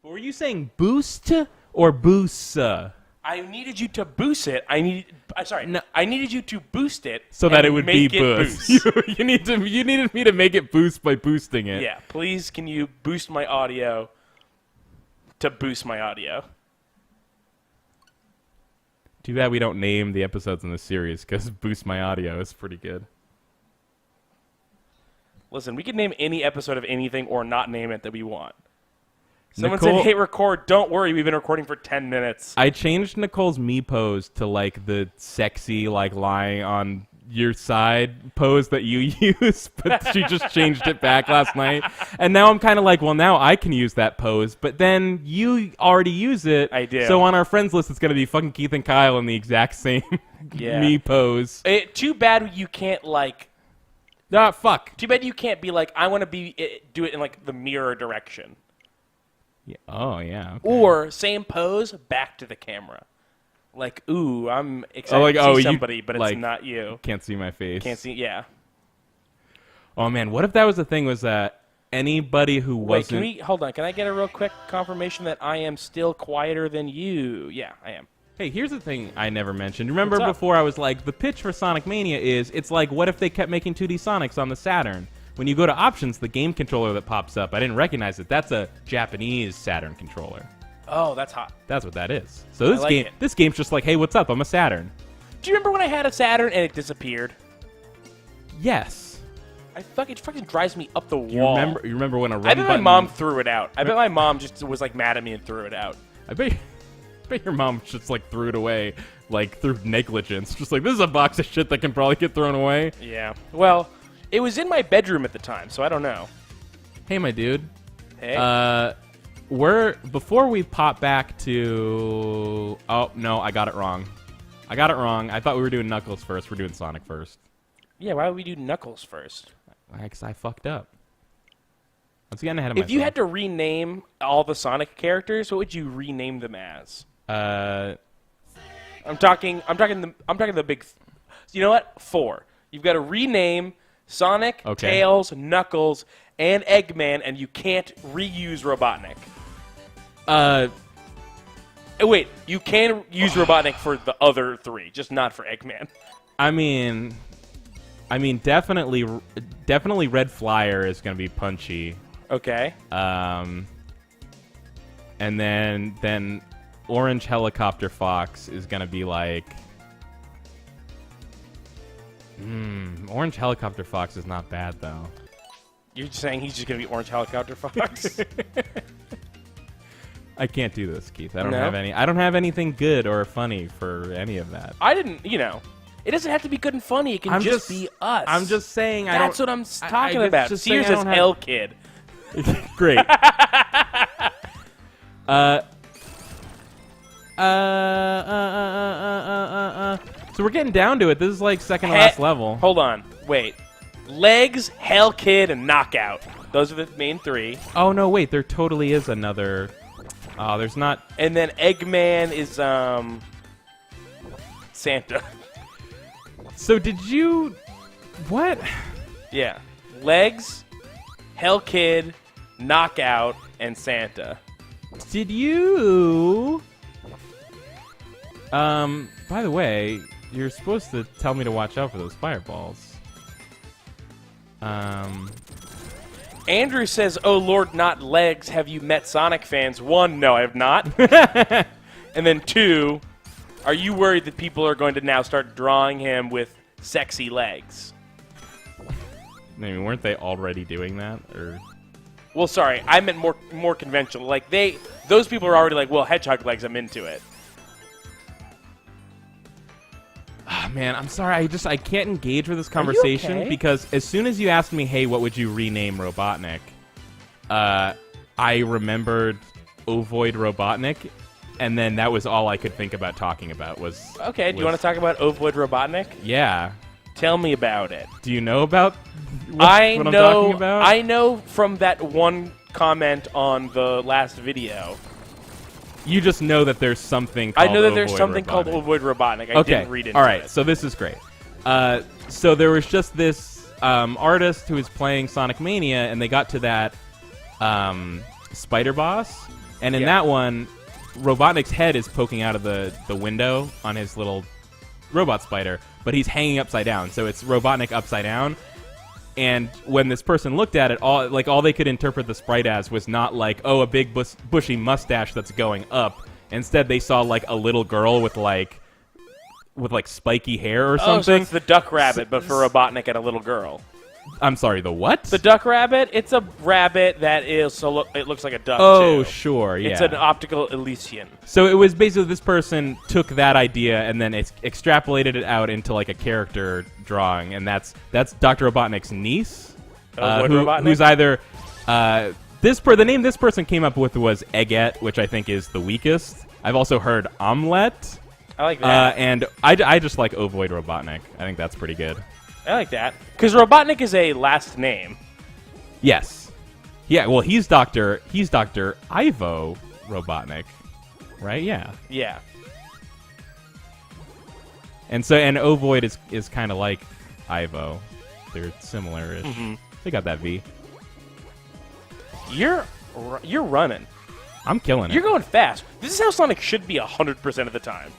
Were you saying boost or boost? I needed you to boost it. I needed you to boost it so that it would be boost. you needed me to make it boost by boosting it. Yeah, please can you boost my audio to boost my audio? Too bad we don't name the episodes in this series, because Boost My Audio is pretty good. Listen, we can name any episode of anything or not name it that we want. Someone Nicole, said, "Hey, record." Don't worry, we've been recording for 10 minutes. I changed Nicole's me pose to, like, the sexy, like, lying on your side pose that you use, but she just changed it back last night. And now I'm kind of like, well, now I can use that pose, but then you already use it. I do. So on our friends list, it's going to be fucking Keith and Kyle in the exact same me pose. Too bad you can't, like... Ah, fuck. Too bad you can't be like, I want to do it in, like, the mirror direction. Yeah. Oh, yeah. Okay. Or, same pose, back to the camera. Like, ooh, I'm excited to see somebody, but it's not you. Can't see my face. Can't see, yeah. Oh, man, what if that was the thing, was that anybody who wasn't... Wait, hold on, can I get a real quick confirmation that I am still quieter than you? Yeah, I am. Hey, here's the thing I never mentioned. Remember before I was like, the pitch for Sonic Mania is, it's like, what if they kept making 2D Sonics on the Saturn? When you go to options, the game controller that pops up, I didn't recognize it. That's a Japanese Saturn controller. Oh, that's hot. That's what that is. So this game's just like, hey, what's up? I'm a Saturn. Do you remember when I had a Saturn and it disappeared? Yes. It fucking drives me up the wall. You remember when a run I bet button... my mom threw it out. I bet my mom just was like mad at me and threw it out. I bet your mom just like threw it away, like through negligence. Just like, this is a box of shit that can probably get thrown away. Yeah. Well, it was in my bedroom at the time, so I don't know. Hey, my dude. Hey. Before we pop back to... Oh, no, I got it wrong. I thought we were doing Knuckles first. We're doing Sonic first. Yeah, why would we do Knuckles first? Because I fucked up. Let's get ahead of myself. If you had to rename all the Sonic characters, what would you rename them as? I'm talking the big... You know what? 4. You've got to rename Sonic, Tails, Knuckles, and Eggman, and you can't reuse Robotnik. Wait, you can use Robotnik for the other 3, just not for Eggman. I mean, definitely Red Flyer is going to be punchy. Okay. And then Orange Helicopter Fox is going to be like... Orange Helicopter Fox is not bad, though. You're saying he's just going to be Orange Helicopter Fox? I can't do this, Keith. I don't have anything good or funny for any of that. I didn't, it doesn't have to be good and funny. It can just be us. I'm just saying That's what I'm talking about. Sears says Hell Kid. Great. So we're getting down to it. This is like second to last level. Hold on. Wait. Legs, Hell Kid, and Knockout. Those are the main 3. Oh, no, wait. There totally is another... Oh, there's not... And then Eggman is, Santa. So did you... What? Yeah. Legs, Hell Kid, Knockout, and Santa. Did you... by the way, you're supposed to tell me to watch out for those fireballs. Andrew says, oh Lord, not legs. Have you met Sonic fans? 1, no, I have not. And then 2, are you worried that people are going to now start drawing him with sexy legs? I mean, weren't they already doing that? Or... Well, sorry, I meant more conventional. Like, those people are already like, well, hedgehog legs, I'm into it. Oh, man, I'm sorry. I can't engage with this conversation because as soon as you asked me, hey, what would you rename Robotnik? I remembered Ovoid Robotnik, and then that was all I could think about talking about was... Okay, do you want to talk about Ovoid Robotnik? Yeah. Tell me about it. Do you know about what I'm talking about? I know from that one comment on the last video. You just know that there's something called called Ovoid Robotnik. I didn't read into it. All right, so this is great. So there was just this artist who was playing Sonic Mania, and they got to that spider boss, And in that one, Robotnik's head is poking out of the window on his little robot spider, but he's hanging upside down. So it's Robotnik upside down. And when this person looked at it, all they could interpret the sprite as was not like, oh, a big bushy mustache that's going up. Instead, they saw like a little girl with like spiky hair or something. Oh, so it's the Duck Rabbit, but for Robotnik and a little girl. I'm sorry, the what? The Duck Rabbit. It's a rabbit that is so it looks like a duck. Oh, too. Sure, yeah. It's an optical illusion. So it was basically this person took that idea and then extrapolated it out into like a character drawing, and that's Dr. Robotnik's niece, who's either the name this person came up with was Eggette, which I think is the weakest. I've also heard Omelette. I like that. And I just like Ovoid Robotnik. I think that's pretty good. I like that. Because Robotnik is a last name. Yes. Yeah, well, he's Dr. Ivo Robotnik, right? Yeah. Yeah. And Ovoid is kind of like Ivo. They're similar-ish. Mm-hmm. They got that V. You're running. I'm killing it. You're going fast. This is how Sonic should be 100% of the time.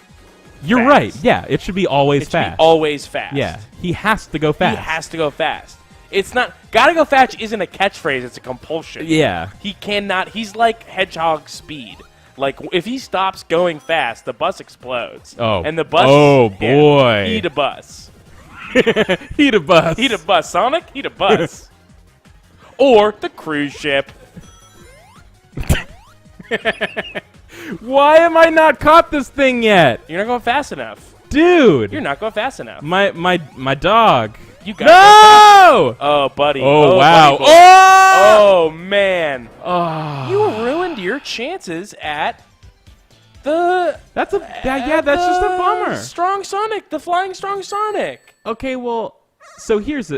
You're fast. right. Yeah, it should be always It fast. should be always fast. Yeah, he has to go fast. He has to go fast. It's not gotta go fast isn't a catchphrase, it's a compulsion. Yeah. He cannot he's like Hedgehog speed. Like if he stops going fast, the bus explodes. Oh. And the bus Oh boy. Heat a bus. Heat a bus. Heat a bus, Sonic, heat a bus. Or the cruise ship. Why am I not caught this thing yet? You're not going fast enough. Dude. You're not going fast enough. My dog. You got No! Oh, buddy. Oh, wow. Buddy. Oh! Oh, man. Oh. You ruined your chances at the... That's just a bummer. Strong Sonic, the flying strong Sonic. Okay, well, so this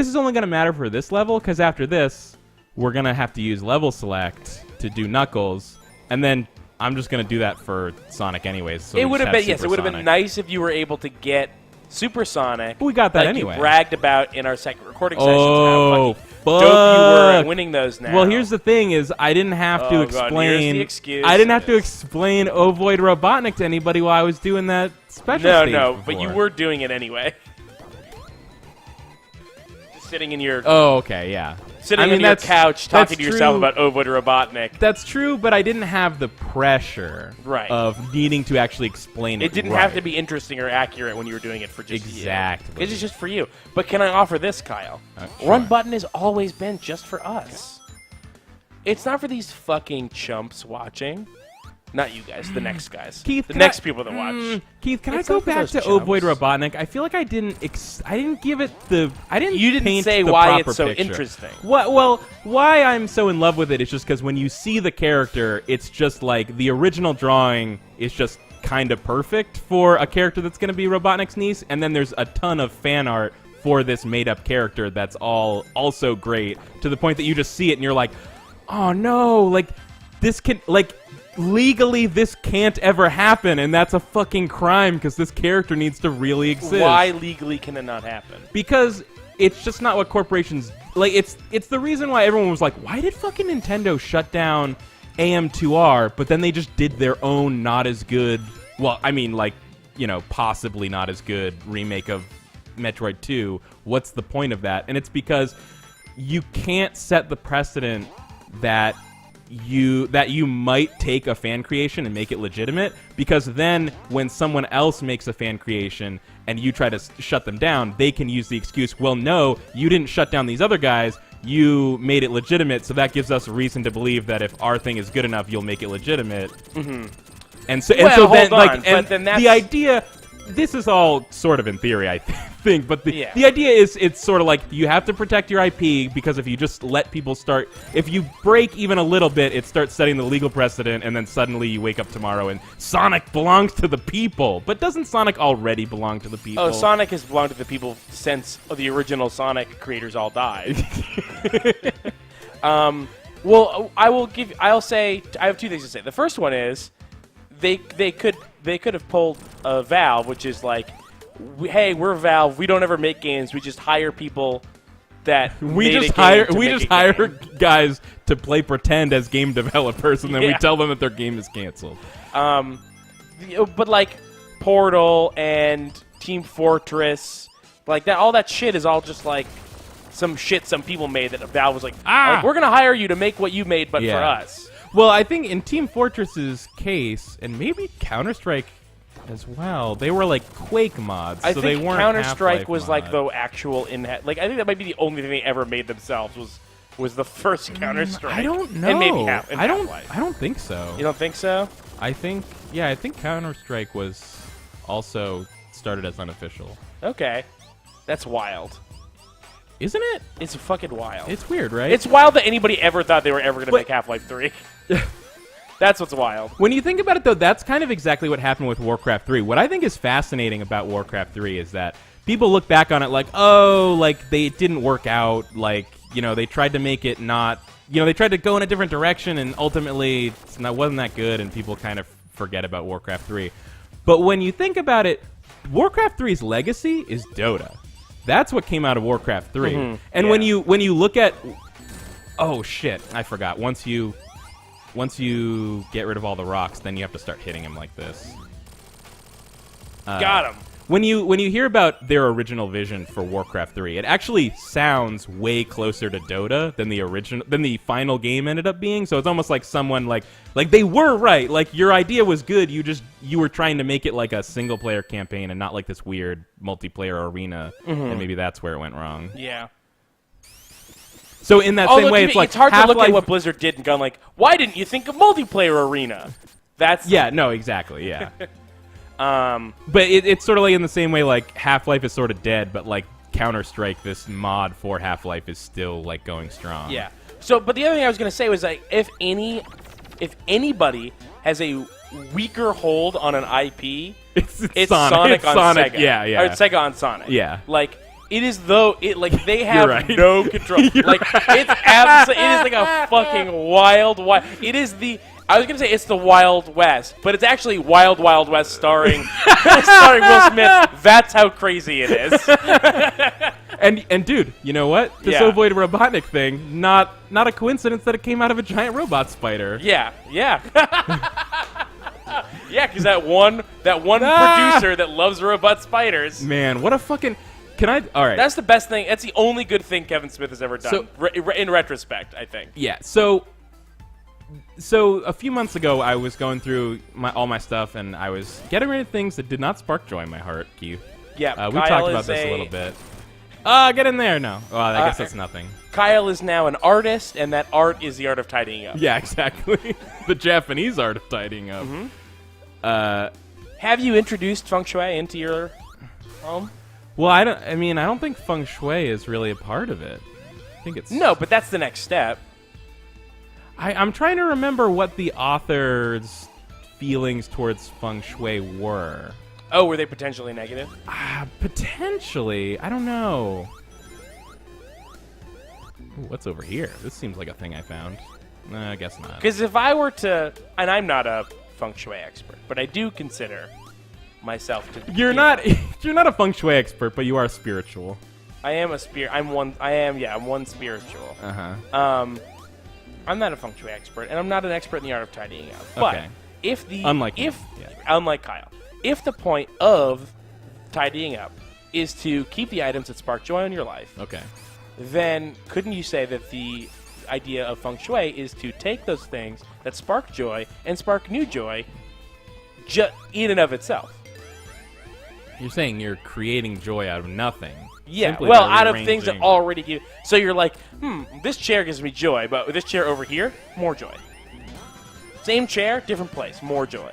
is only going to matter for this level, because after this, we're going to have to use level select to do Knuckles, and then I'm just going to do that for Sonic anyways. So it would have been, yes, it would have been nice if you were able to get Super Sonic. But we got that like anyway. You bragged about in our second recording sessions. Oh, how fucking dope you were at winning those now. Well, here's the thing: is I didn't have to explain. God, here's the excuse. I didn't have to explain Ovoid Robotnik to anybody while I was doing that special stage before. But you were doing it anyway. Just sitting in your. Oh, okay, yeah. Sitting on your couch talking to yourself about Ovoid Robotnik. That's true, but I didn't have the pressure of needing to actually explain it. It didn't have to be interesting or accurate when you were doing it for just exactly. It's just for you. But can I offer this, Kyle? Sure. Run button has always been just for us. It's not for these fucking chumps watching. Not you guys, the next guys. Keith, the next people that watch. Keith, can I go back to Ovoid Robotnik? I feel like I didn't give it the... You didn't say why it's so interesting. Well, why I'm so in love with it is just because when you see the character, it's just like the original drawing is just kind of perfect for a character that's going to be Robotnik's niece, and then there's a ton of fan art for this made-up character that's all also great, to the point that you just see it and you're like, oh no, like, this can... like. Legally, this can't ever happen, and that's a fucking crime because this character needs to really exist. Why legally can it not happen? Because it's just not what corporations like. It's the reason why everyone was like, "Why did fucking Nintendo shut down AM2R?" But then they just did their own not as good. Well, I mean, like, possibly not as good remake of Metroid 2. What's the point of that? And it's because you can't set the precedent that you might take a fan creation and make it legitimate, because then when someone else makes a fan creation and you try to shut them down, they can use the excuse, well, no, you didn't shut down these other guys, you made it legitimate, so that gives us a reason to believe that if our thing is good enough, you'll make it legitimate. Mm-hmm. And so then the idea, this is all sort of in theory, I think, but the idea is it's sort of like you have to protect your IP, because if you just let people start, if you break even a little bit, it starts setting the legal precedent, and then suddenly you wake up tomorrow and Sonic belongs to the people. But doesn't Sonic already belong to the people? Oh, Sonic has belonged to the people since the original Sonic creators all died. Well, I'll say, I have two things to say. The first one is, they could have pulled a Valve, which is like, hey, we're Valve, we don't ever make games, we just hire people that we made just a game hire guys to play pretend as game developers, and then we tell them that their game is canceled. But like Portal and Team Fortress, like that, all that shit is all just like some shit some people made that Valve was like, we're gonna hire you to make what you made, but for us. Well, I think in Team Fortress's case, and maybe Counter-Strike as well, they were like Quake mods, so they weren't Counter-Strike was Half-Life like mods. the actual like I think that might be the only thing they ever made themselves was the first Counter-Strike. I don't know. And maybe I Half-Life. don't think so. You don't think so? I think Counter-Strike was also started as unofficial. Okay, that's wild. Isn't it? It's fucking wild. It's weird, right? It's wild that anybody ever thought they were ever going to make Half-Life 3. That's what's wild. When you think about it, though, that's kind of exactly what happened with Warcraft 3. What I think is fascinating about Warcraft 3 is that people look back on it like, it didn't work out. Like, they tried to make it not, they tried to go in a different direction, and ultimately it wasn't that good, and people kind of forget about Warcraft 3. But when you think about it, Warcraft 3's legacy is Dota. That's what came out of Warcraft 3. Mm-hmm. And when you look at, oh shit, I forgot. Once you get rid of all the rocks, then you have to start hitting him like this. Got him. When you hear about their original vision for Warcraft 3, it actually sounds way closer to Dota than the final game ended up being. So it's almost like someone like they were right. Like your idea was good. You were trying to make it like a single player campaign and not like this weird multiplayer arena. And maybe that's where it went wrong. Yeah. So in that same way, it's like it's hard Half-Life. to look at what Blizzard did and go like, why didn't you think of multiplayer arena? That's no, exactly, yeah. But it's sort of like in the same way, like Half-Life is sort of dead, but like Counter-Strike, this mod for Half-Life, is still like going strong. Yeah. So, but the other thing I was going to say was like, if anybody has a weaker hold on an IP, it's Sonic on Sonic. Sega. Yeah. Or it's Sega on Sonic. Yeah. Like it is they have right. no control. Like it's absolutely, it is like a fucking wild. It is I was gonna say it's the Wild West, but it's actually Wild Wild West starring Will Smith. That's how crazy it is. And dude, you know what? This Ovoid Robotnik thing, not a coincidence that it came out of a giant robot spider. Yeah. Yeah, because that one producer that loves robot spiders. Man, what a fucking... All right. That's the best thing. That's the only good thing Kevin Smith has ever done. In retrospect, I think. Yeah. So a few months ago, I was going through all my stuff, and I was getting rid of things that did not spark joy in my heart, Keith. Yeah, we talked about this a little bit. Get in there. No. Well, I guess that's nothing. Kyle is now an artist, and that art is the art of tidying up. Yeah, exactly. The Japanese art of tidying up. Mm-hmm. Have you introduced feng shui into your home? Well, I don't think feng shui is really a part of it. I think it's... No, but that's the next step. I'm trying to remember what the author's feelings towards feng shui were. Oh, were they potentially negative? Potentially. I don't know. Ooh, what's over here? This seems like a thing I found. I guess not. Because if I were to... And I'm not a feng shui expert, but I do consider myself to be... You're not a feng shui expert, but you are spiritual. I am a spirit. I'm one spiritual. Uh-huh. I'm not a feng shui expert, and I'm not an expert in the art of tidying up. But unlike Kyle, if the point of tidying up is to keep the items that spark joy in your life, then couldn't you say that the idea of feng shui is to take those things that spark joy and spark new joy in and of itself? You're saying you're creating joy out of nothing. Yeah, well, out of things that already give... So you're like, this chair gives me joy, but with this chair over here, more joy. Same chair, different place, more joy.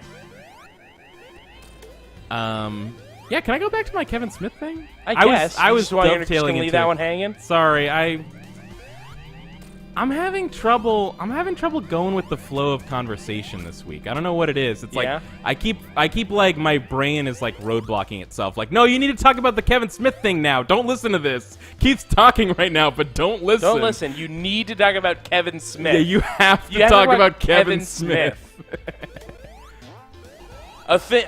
Yeah, can I go back to my Kevin Smith thing? I guess. I was dovetailing just gonna leave that one hanging? Sorry, I'm having trouble going with the flow of conversation this week. I don't know what it is. It's like I keep like my brain is like roadblocking itself. Like, no, you need to talk about the Kevin Smith thing now. Don't listen to this. Keith's talking right now, but don't listen. Don't listen. You need to talk about Kevin Smith. Yeah, you have to talk about Kevin Smith. A thing,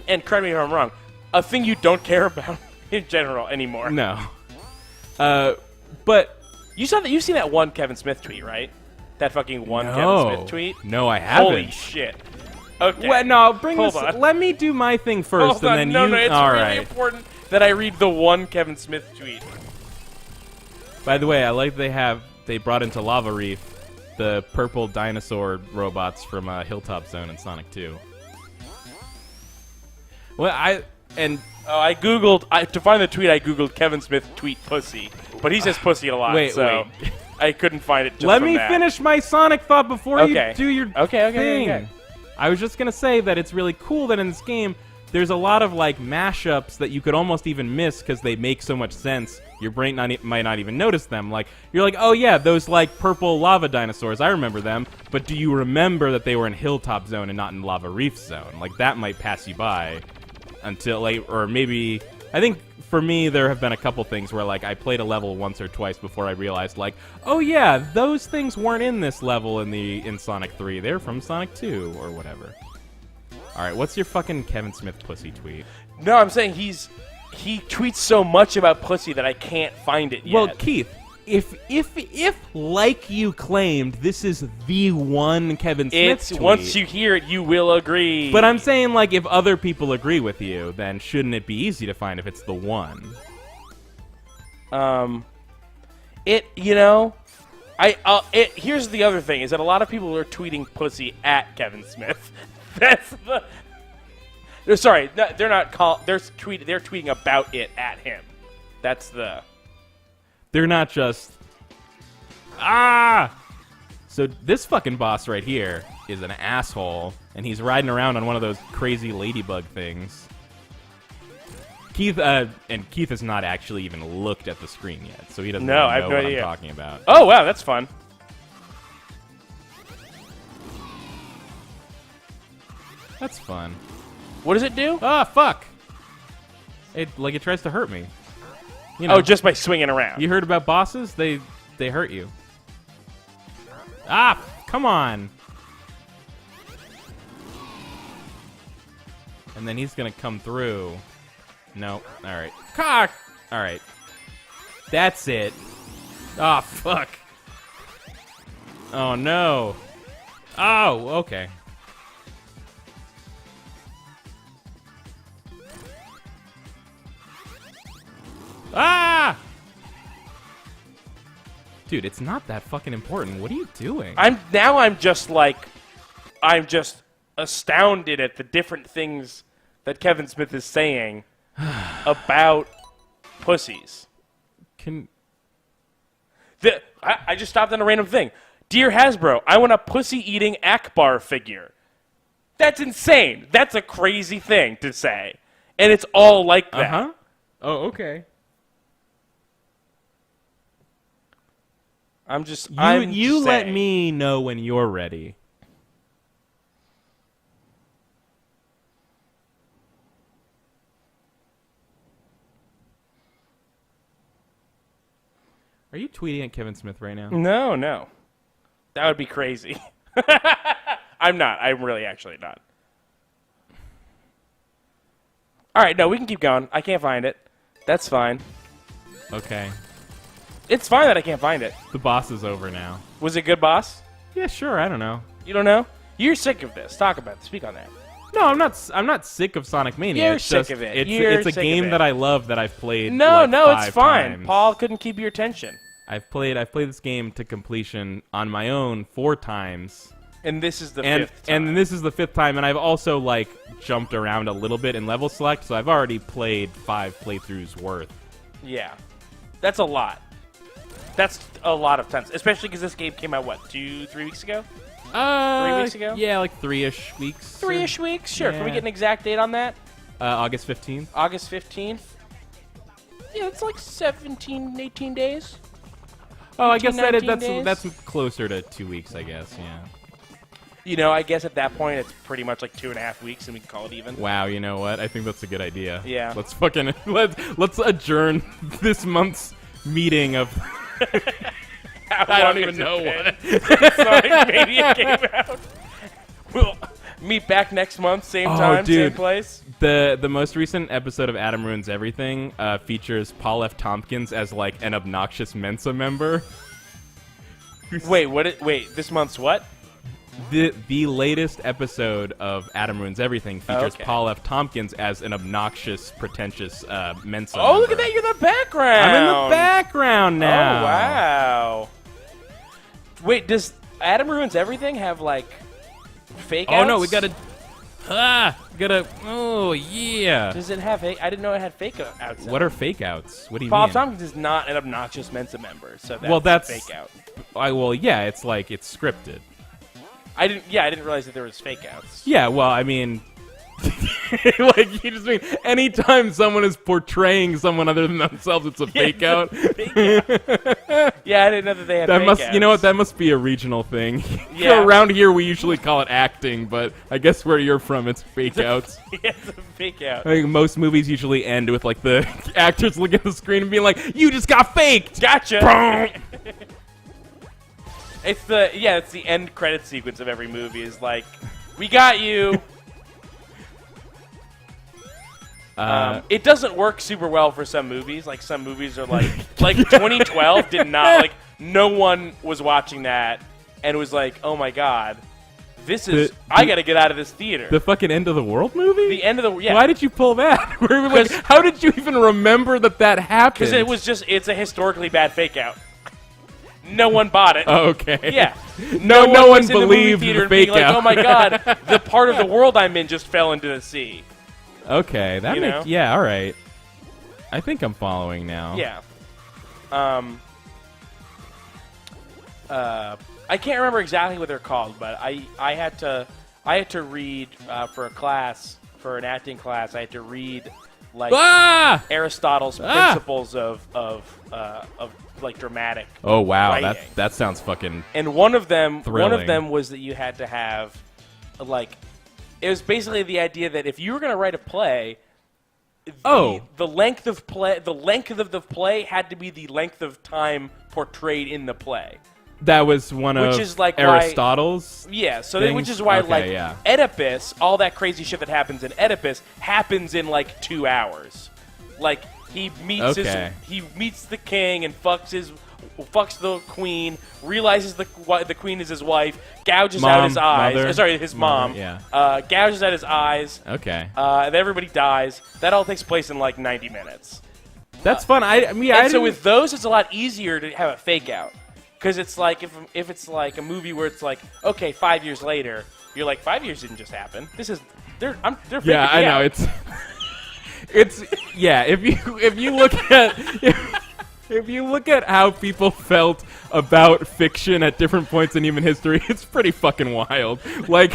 and correct me if I'm wrong, a thing you don't care about in general anymore. No. But you've seen that one Kevin Smith tweet, right? That fucking one Kevin Smith tweet. No, I haven't. Holy shit. Okay. Well, no, Hold on. Let me do my thing first, Hold on. and then No, you. it's all really right. important that I read the one Kevin Smith tweet. By the way, I like they brought into Lava Reef the purple dinosaur robots from Hilltop Zone in Sonic 2. Well, I googled to find the tweet. I googled Kevin Smith tweet pussy, but he says pussy a lot. Wait. I couldn't find it. Just Let from me that. finish my Sonic thought before you do your thing. Okay. I was just gonna say that it's really cool that in this game there's a lot of like mashups that you could almost even miss because they make so much sense. Your brain might not even notice them. Like you're like, oh yeah, those like purple lava dinosaurs. I remember them. But do you remember that they were in Hilltop Zone and not in Lava Reef Zone? Like that might pass you by until like, or maybe I think. For me, there have been a couple things where, like, I played a level once or twice before I realized, like, oh yeah, those things weren't in this level in Sonic 3. They're from Sonic 2 or whatever. All right, what's your fucking Kevin Smith pussy tweet? No, I'm saying he tweets so much about pussy that I can't find it yet. Well, Keith, if like you claimed, this is the one Kevin Smith tweet. Once you hear it, you will agree. But I'm saying, like, if other people agree with you, then shouldn't it be easy to find if it's the one? Here's the other thing, is that a lot of people are tweeting pussy at Kevin Smith. That's the... Sorry, they're not they're tweeting about it at him. That's the... They're not just... Ah! So this fucking boss right here is an asshole, and he's riding around on one of those crazy ladybug things. Keith has not actually even looked at the screen yet, so he doesn't know what I'm talking about. Oh, wow, that's fun. That's fun. What does it do? Ah, fuck! It tries to hurt me. You know, just by swinging around. You heard about bosses? They hurt you. Ah, come on. And then he's gonna come through. Nope. All right. Cock. All right. That's it. Oh, fuck. Oh, no. Oh, okay. Ah! Dude, it's not that fucking important. What are you doing? I'm just astounded at the different things that Kevin Smith is saying about pussies. I just stopped on a random thing. Dear Hasbro, I want a pussy-eating Akbar figure. That's insane. That's a crazy thing to say. And it's all like that. Uh-huh. Oh, okay. You let me know when you're ready. Are you tweeting at Kevin Smith right now? No. That would be crazy. I'm not. I'm really actually not. All right, no, we can keep going. I can't find it. That's fine. Okay. It's fine that I can't find it. The boss is over now. Was it a good boss? Yeah, sure. I don't know. You don't know? You're sick of this. Talk about it. Speak on that. No, I'm not sick of Sonic Mania. You're it's sick just, of it. It's a game that I love that I've played. No, like it's fine. times. Paul couldn't keep your attention. I've played this game to completion on my own 4 times. And this is the 5th time. And this is the 5th time, and I've also like jumped around a little bit in level select, so I've already played 5 playthroughs worth. Yeah. That's a lot. That's a lot of times, especially because this game came out, what, 2-3 weeks ago? 3 weeks ago? Yeah, like 3-ish weeks. 3-ish weeks? Sure. Yeah. Can we get an exact date on that? August 15th. August 15th? Yeah, it's like 17, 18 days. Oh, I guess 19 days? that's closer to 2 weeks, I guess, yeah. You know, I guess at that point it's pretty much like 2.5 weeks and we can call it even. Wow, you know what? I think that's a good idea. Yeah. Let's adjourn this month's meeting of... I don't even know what. Sonic Mania came out. We'll meet back next month, same time, same place. The most recent episode of Adam Ruins Everything features Paul F. Tompkins as like an obnoxious Mensa member. Wait, this month's what? The latest episode of Adam Ruins Everything features Paul F. Tompkins as an obnoxious, pretentious Mensa member. Look at that! You're in the background. I'm in the background now. Oh, wow. Wait, does Adam Ruins Everything have, like, fake outs? Oh, no, we gotta... Oh, yeah. Does it have... I didn't know it had fake outs. What are fake outs? What do you Paul mean? Tompkins is not an obnoxious Mensa member, so that's a fake out. Well, yeah, it's like, it's scripted. I didn't realize that there was fake outs. Yeah, well, I mean... like, you just mean anytime someone is portraying someone other than themselves, it's a fake out. Fake out. Yeah, I didn't know that they had fake outs. You know what? That must be a regional thing. Yeah. Around here, we usually call it acting, but I guess where you're from, it's fake outs. Yeah, it's a fake out. I think most movies usually end with like the actors looking at the screen and being like, "You just got faked." Gotcha. It's the end credit sequence of every movie. Is like, we got you. It doesn't work super well for some movies. Like some movies are like 2012 did not like. No one was watching that and was like, "Oh my god, this is I got to get out of this theater." The fucking End of the World movie? The end of the Why did you pull that? Like, how did you even remember that happened? Because it's a historically bad fake out. No one bought it. Oh, okay. Yeah. No one believed the fake out. Like, oh my god, the part of the world I'm in just fell into the sea. Okay, yeah, all right. I think I'm following now. Yeah. I can't remember exactly what they're called, but I had to read for an acting class. I had to read like Aristotle's principles of like dramatic. Oh wow, writing. that sounds fucking. And one of them thrilling. was that you had to have like. It was basically the idea that if you were going to write a play, the length of the play had to be the length of time portrayed in the play. That was one of Aristotle's. Which is why Oedipus, all that crazy shit that happens in Oedipus happens in like 2 hours. Like he meets the king and fucks the queen, realizes the queen is his wife, gouges out his eyes. His mom. Yeah. Gouges out his eyes. Okay. And everybody dies. That all takes place in like 90 minutes. That's fun. So with those, it's a lot easier to have a fake out. Because it's like, if it's like a movie where it's like, okay, 5 years later, you're like, 5 years didn't just happen. They're yeah, I know. It's yeah. If you look at how people felt about fiction at different points in human history, it's pretty fucking wild. Like,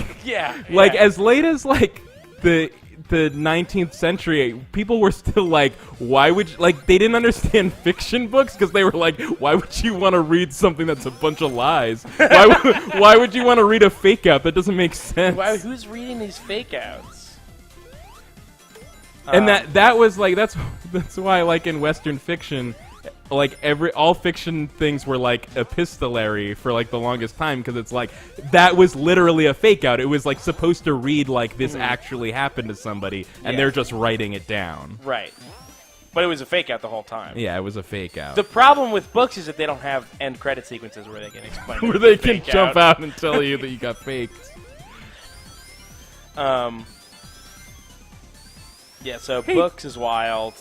like as late as like the 19th century, people were still like, why would you, like, they didn't understand fiction books because they were like, why would you want to read something that's a bunch of lies? Why would you want to read a fake out? That doesn't make sense. Who's reading these fake outs? And that was like that's why like in Western fiction, like all fiction things were like epistolary for like the longest time because it's like that was literally a fake out. It was like supposed to read like this actually happened to somebody and they're just writing it down. Right. But it was a fake out the whole time. Yeah, it was a fake out. The problem with books is that they don't have end credit sequences where they can explain where they can jump out and tell you that you got faked. Yeah, so books is wild.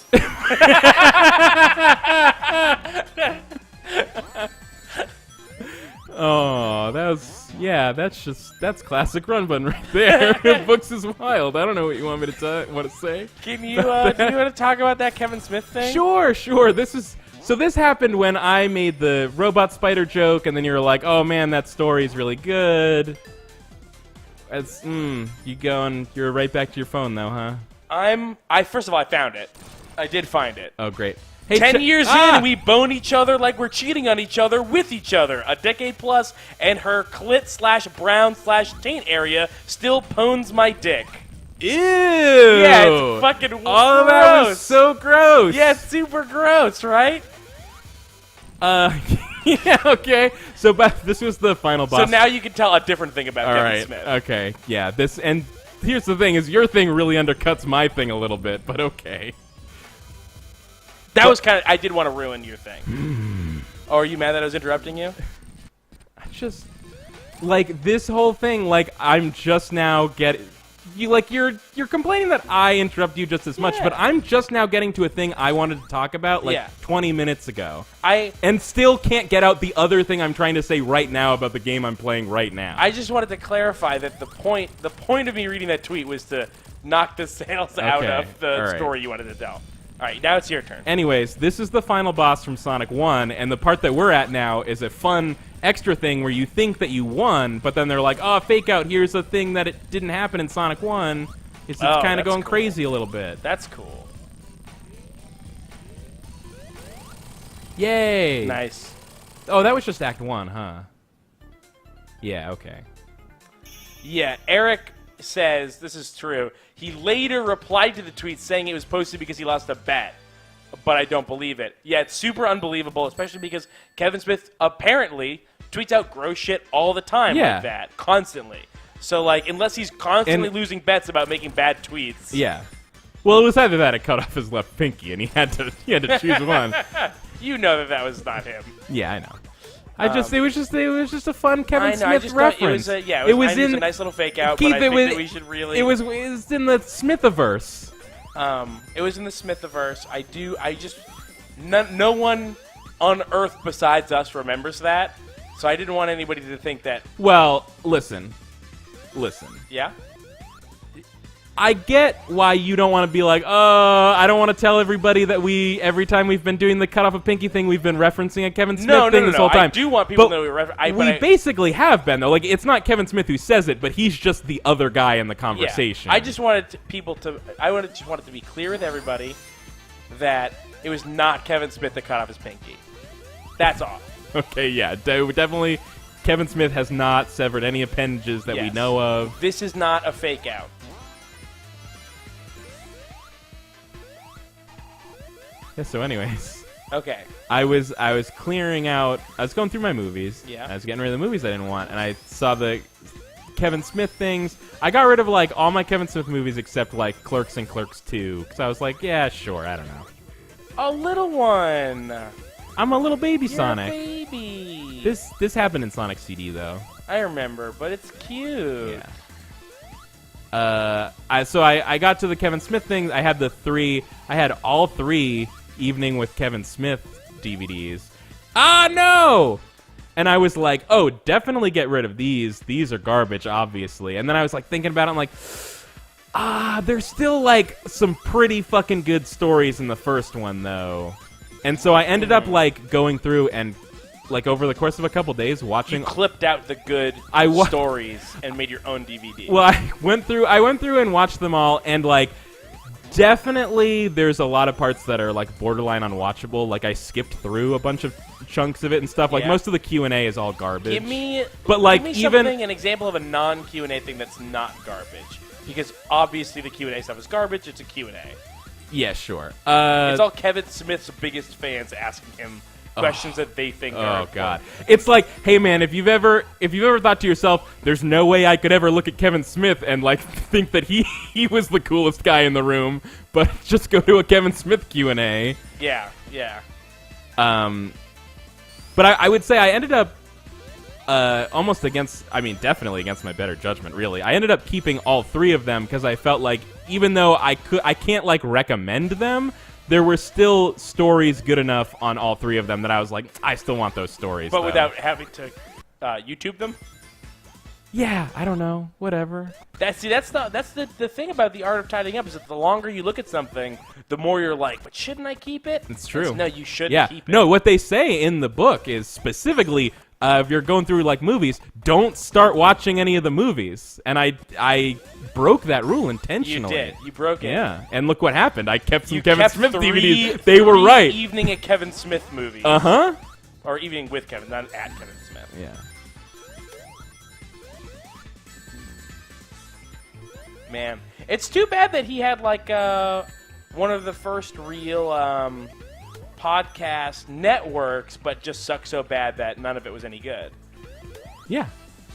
Oh, that's classic run button right there. Books is wild. I don't know what you want me to want to say. Can you want to talk about that Kevin Smith thing? Sure. This happened when I made the robot spider joke, and then you're like, "Oh man, that story is really good." You're right back to your phone though, huh? First of all, I found it. I did find it. Oh, great. Hey, 10 years in, we bone each other like we're cheating on each other with each other. A decade plus, and her clit/brown/taint area still pones my dick. Ew! Yeah, it's fucking gross. Oh, that was so gross. Yeah, it's super gross, right? Yeah, okay. So, this was the final boss. So now you can tell a different thing about Kevin Smith. Okay, yeah. here's the thing: is your thing really undercuts my thing a little bit, but okay. That was kind of. I did want to ruin your thing. Oh, are you mad that I was interrupting you? I just like this whole thing. Like I'm just now getting. You're complaining that I interrupt you just as much, but I'm just now getting to a thing I wanted to talk about 20 minutes ago. And still can't get out the other thing I'm trying to say right now about the game I'm playing right now. I just wanted to clarify that the point of me reading that tweet was to knock the sales out of the story you wanted to tell. All right, now it's your turn. Anyways, this is the final boss from Sonic 1, and the part that we're at now is a fun extra thing where you think that you won, but then they're like, oh, fake out, here's a thing that it didn't happen in Sonic 1. It's kind of going crazy a little bit. That's cool. Yay! Nice. Oh, that was just Act 1, huh? Yeah, okay. Yeah, Eric says, this is true, he later replied to the tweet saying it was posted because he lost a bet. But I don't believe it. Yeah, it's super unbelievable, especially because Kevin Smith apparently tweets out gross shit all the time like that, constantly. So, like, unless he's constantly losing bets about making bad tweets. Yeah. Well, it was either that or cut off his left pinky, and he had to choose one. You know that was not him. Yeah, I know. It was just a fun Kevin Smith reference. It was a nice little fake out. Keith, but I think that we should really. It was in the Smithiverse. It was in the Smithiverse. No one on Earth besides us remembers that, so I didn't want anybody to think that. Well, listen. Yeah? I get why you don't want to be like, I don't want to tell everybody that every time we've been doing the cut off a pinky thing, we've been referencing a Kevin Smith thing this whole time. I do want people to know we basically have been, though. Like, it's not Kevin Smith who says it, but he's just the other guy in the conversation. Yeah. I just wanted just wanted to be clear with everybody that it was not Kevin Smith that cut off his pinky. That's all. Okay, yeah. Definitely, Kevin Smith has not severed any appendages that we know of. This is not a fake out. Yeah, so anyways. Okay. I was clearing out. I was going through my movies. Yeah. I was getting rid of the movies I didn't want, and I saw the Kevin Smith things. I got rid of like all my Kevin Smith movies except like Clerks and Clerks 2, because I was like, yeah, sure, I don't know. A little one. I'm a little baby You're Sonic. A baby. This happened in Sonic CD though. I remember, but it's cute. Yeah. I got to the Kevin Smith thing. I had all three Evening with Kevin Smith DVDs. Ah, no! And I was like, oh, definitely get rid of these. These are garbage, obviously. And then I was like thinking about it. I'm like, there's still like some pretty fucking good stories in the first one, though. And so I ended up like going through and like over the course of a couple days watching. You clipped out the good stories and made your own DVD. Well, I went through and watched them all, and like definitely there's a lot of parts that are like borderline unwatchable. Like I skipped through a bunch of chunks of it and stuff. Like most of the Q&A is all garbage. Give me an example of a non Q&A thing that's not garbage, because obviously the Q&A stuff is garbage. It's a Q&A. Yeah, sure. It's all Kevin Smith's biggest fans asking him questions that they think are important. God. It's like, hey man, if you've ever thought to yourself, there's no way I could ever look at Kevin Smith and like think that he was the coolest guy in the room, but just go to a Kevin Smith Q&A. Yeah. But I would say I ended up definitely against my better judgment, really. I ended up keeping all three of them because I felt like even though I can't like recommend them, there were still stories good enough on all three of them that I was like, I still want those stories. But without having to YouTube them? Yeah, I don't know. Whatever. That's the thing about the art of tidying up is that the longer you look at something, the more you're like, but shouldn't I keep it? It's true. No, you shouldn't keep it. No, what they say in the book is specifically, if you're going through like movies, don't start watching any of the movies. And I broke that rule intentionally. You did. You broke it. Yeah. And look what happened. I kept some Kevin Smith DVDs. They were right. Evening at Kevin Smith movies. Uh-huh. Or evening with Kevin, not at Kevin Smith. Yeah. Man, it's too bad that he had like one of the first real podcast networks, but just sucked so bad that none of it was any good. Yeah.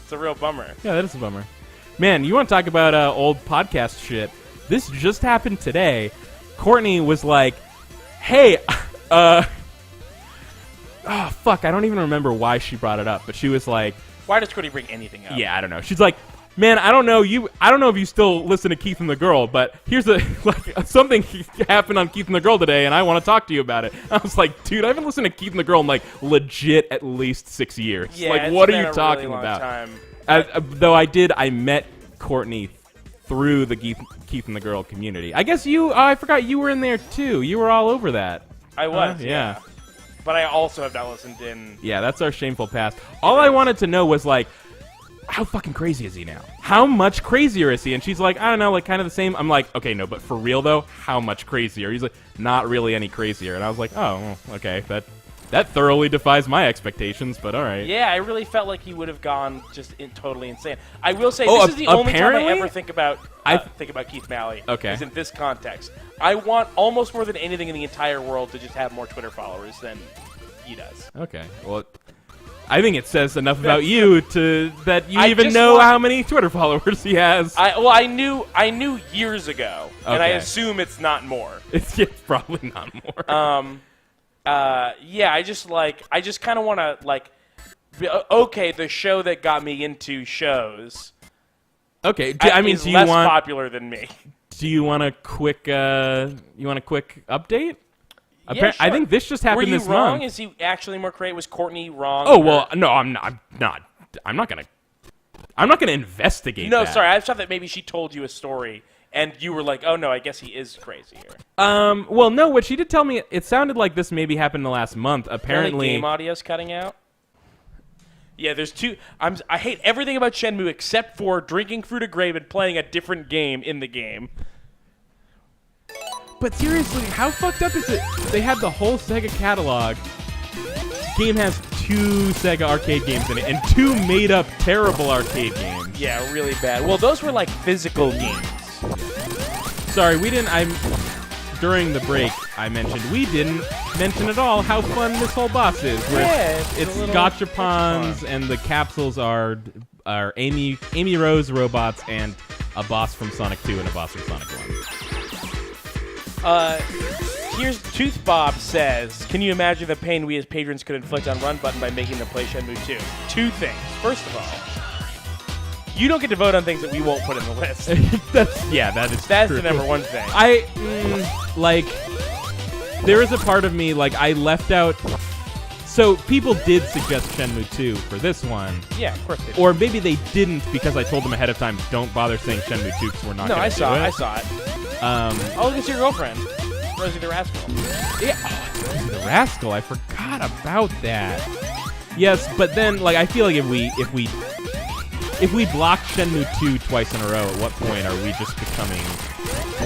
It's a real bummer. Yeah, that is a bummer. Man, you want to talk about old podcast shit? This just happened today. Courtney was like, hey, oh, fuck, I don't even remember why she brought it up, but she was like... Why does Courtney bring anything up? Yeah, I don't know. She's like, man, I don't know if you still listen to Keith and the Girl, but here's something happened on Keith and the Girl today, and I want to talk to you about it. I was like, dude, I haven't listened to Keith and the Girl in, like, legit at least 6 years. Yeah, like, what are you talking really about? Time. Though I met Courtney through the Keith and the Girl community. I guess I forgot you were in there too. You were all over that. I was, yeah. But I also have not listened in. Yeah, that's our shameful past. All I wanted to know was, like, how fucking crazy is he now? How much crazier is he? And she's like, I don't know, like, kind of the same. I'm like, okay, no, but for real, though, how much crazier? He's like, not really any crazier. And I was like, oh, well, okay, that thoroughly defies my expectations, but all right. Yeah, I really felt like he would have gone just totally insane. I will say, this is the only time I ever think about Keith Malley. Okay. Is in this context. I want almost more than anything in the entire world to just have more Twitter followers than he does. Okay, well, I think it says enough about you that you even know how many Twitter followers he has. I knew years ago, and I assume it's not more. It's probably not more. Yeah, I just kind of want to, like, okay, the show that got me into shows. Okay, is less popular than me. Do you want a quick update? Yeah, sure. I think this just happened this month. Were you wrong? Is he actually more creative? Was Courtney wrong? Oh, well, no, I'm not. I'm not gonna investigate. No, that. sorry. I thought that maybe she told you a story, and you were like, "Oh no, I guess he is crazier." Well, no. What she did tell me, it sounded like this maybe happened the last month. Apparently, game audio's cutting out. Yeah, there's two. I hate everything about Shenmue except for drinking Fruit of Grape and playing a different game in the game. But seriously, how fucked up is it? They had the whole Sega catalog. This game has 2 Sega arcade games in it, and 2 made-up terrible arcade games. Yeah, really bad. Well, those were like physical games. Sorry, we didn't. During the break, I mentioned we didn't mention at all how fun this whole boss is. It's gachapons, and the capsules are Amy Rose robots and a boss from Sonic 2 and a boss from Sonic 1. Here's Tooth Bob says, can you imagine the pain we as patrons could inflict on Run Button by making them play Shenmue 2? 2 things. First of all, you don't get to vote on things that we won't put in the list. That's true. The number one thing. There is a part of me, like, I left out. So people did suggest Shenmue 2 for this one. Yeah, of course they did. Or maybe they didn't because I told them ahead of time, don't bother saying Shenmue 2 because we're not going to do it. I saw it. Oh, look, it's your girlfriend, Rosie the Rascal. Yeah, Rosie the Rascal. I forgot about that. Yes, but then, like, I feel like if we block Shenmue 2 twice in a row, at what point are we just becoming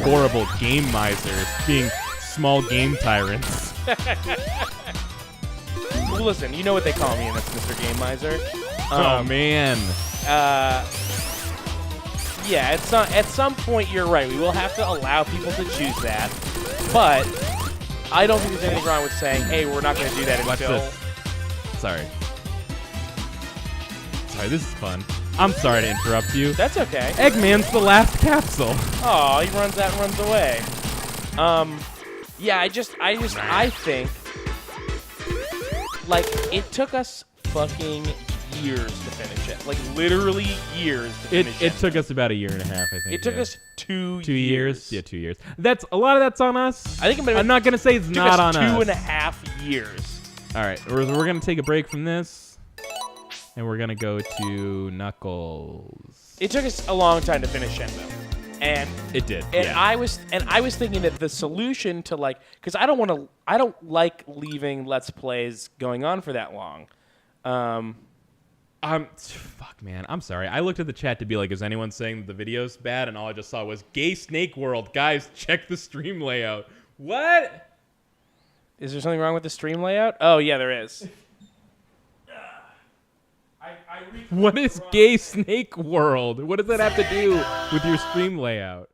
horrible game misers, being small game tyrants? Well, listen, you know what they call me, and that's Mr. Game Miser. Oh man. Yeah, at some point you're right. We will have to allow people to choose that, but I don't think there's anything wrong with saying, "Hey, we're not going to do that until." Sorry, this is fun. I'm sorry to interrupt you. That's okay. Eggman's the last capsule. Oh, he runs out and runs away. Yeah, I think, like, it took us fucking years to finish it. Like, literally years to finish it. It took us about a year and a half, I think. It took us 2 years. 2 years? Yeah, 2 years. That's a lot of that's on us. I think I'm not going to say it's not on us. 2.5 years. All right, we're going to take a break from this, and we're going to go to Knuckles. It took us a long time to finish Shenmue. And it did. And yeah. I was thinking that the solution to, like, because I don't like leaving Let's Plays going on for that long. Fuck, man. I'm sorry. I looked at the chat to be like, is anyone saying that the video's bad? And all I just saw was Gay Snake World. Guys, check the stream layout. What? Is there something wrong with the stream layout? Oh, yeah, there is. What is Gay Snake World? What does that have to do with your stream layout?